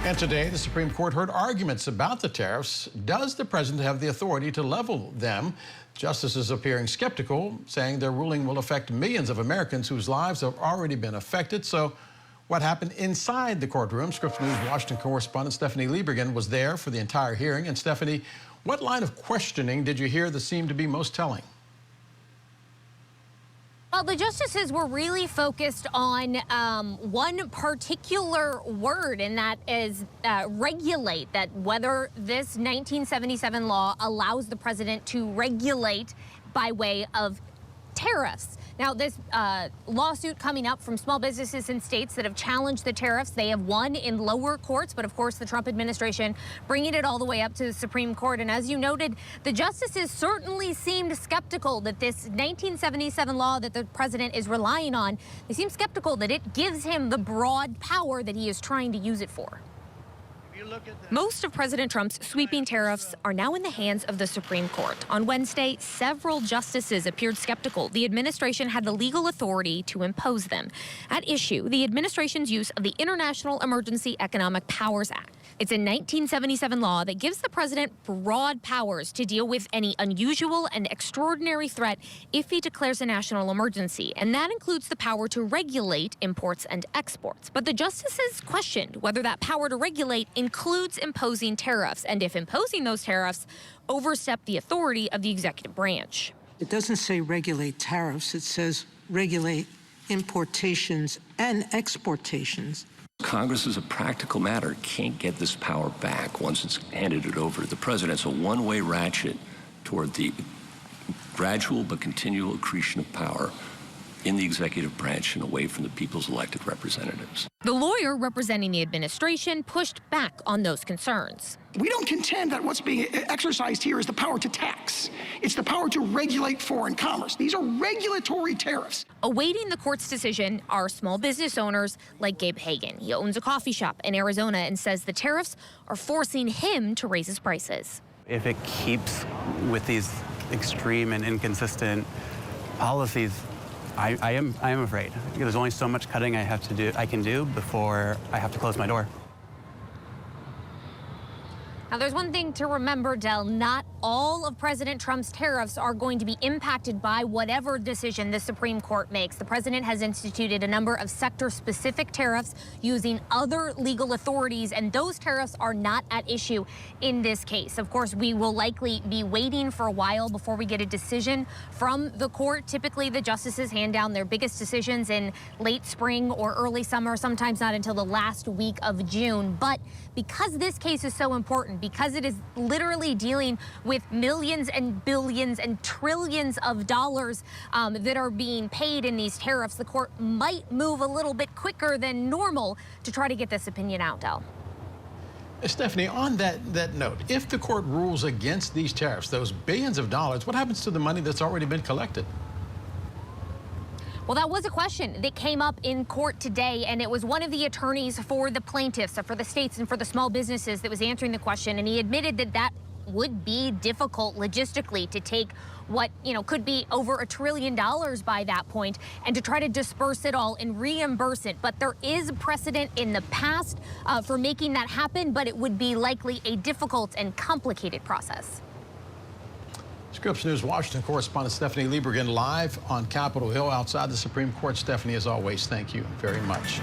And today, the Supreme Court heard arguments about the tariffs. Does the president have the authority to level them? Justices appearing skeptical, saying their ruling will affect millions of Americans whose lives have already been affected. So what happened inside the courtroom? Scripps News Washington correspondent Stephanie Liebergen was there for the entire hearing. And Stephanie, what line of questioning did you hear that seemed to be most telling? Well, the justices were really focused on one particular word, and that is regulate, that whether this 1977 law allows the president to regulate by way of tariffs. Now, this lawsuit coming up from small businesses in states that have challenged the tariffs, they have won in lower courts, but of course the Trump administration bringing it all the way up to the Supreme Court. And as you noted, the justices certainly seemed skeptical that this 1977 law that the president is relying on, they seem skeptical that it gives him the broad power that he is trying to use it for. Most of President Trump's sweeping tariffs are now in the hands of the Supreme Court. On Wednesday, several justices appeared skeptical the administration had the legal authority to impose them. At issue, the administration's use of the International Emergency Economic Powers Act. It's a 1977 law that gives the president broad powers to deal with any unusual and extraordinary threat if he declares a national emergency, and that includes the power to regulate imports and exports. But the justices questioned whether that power to regulate includes imposing tariffs, and if imposing those tariffs overstep the authority of the executive branch. It doesn't say regulate tariffs, it says regulate importations and exportations. Congress, as a practical matter, can't get this power back once it's handed it over to the president. It's a one-way ratchet toward the gradual but continual accretion of power in the executive branch and away from the people's elected representatives. The lawyer representing the administration pushed back on those concerns. We don't contend that what's being exercised here is the power to tax. It's the power to regulate foreign commerce. These are regulatory tariffs. Awaiting the court's decision are small business owners like Gabe Hagan. He owns a coffee shop in Arizona and says the tariffs are forcing him to raise his prices. If it keeps with these extreme and inconsistent policies, I am afraid. There's only so much cutting I can do before I have to close my door. Now, there's one thing to remember, Del. Not all of President Trump's tariffs are going to be impacted by whatever decision the Supreme Court makes. The president has instituted a number of sector-specific tariffs using other legal authorities, and those tariffs are not at issue in this case. Of course, we will likely be waiting for a while before we get a decision from the court. Typically, the justices hand down their biggest decisions in late spring or early summer, sometimes not until the last week of June. But because this case is so important, because it is literally dealing with millions and billions and trillions of dollars that are being paid in these tariffs, the court might move a little bit quicker than normal to try to get this opinion out, Del. Stephanie, on that note, if the court rules against these tariffs, those billions of dollars, what happens to the money that's already been collected? Well, that was a question that came up in court today, and it was one of the attorneys for the plaintiffs, for the states and for the small businesses that was answering the question, and he admitted that that would be difficult logistically to take what, could be over $1 trillion by that point and to try to disperse it all and reimburse it. But there is precedent in the past for making that happen, but it would be likely a difficult and complicated process. Scripps News Washington correspondent Stephanie Liebergen live on Capitol Hill outside the Supreme Court. Stephanie, as always, thank you very much.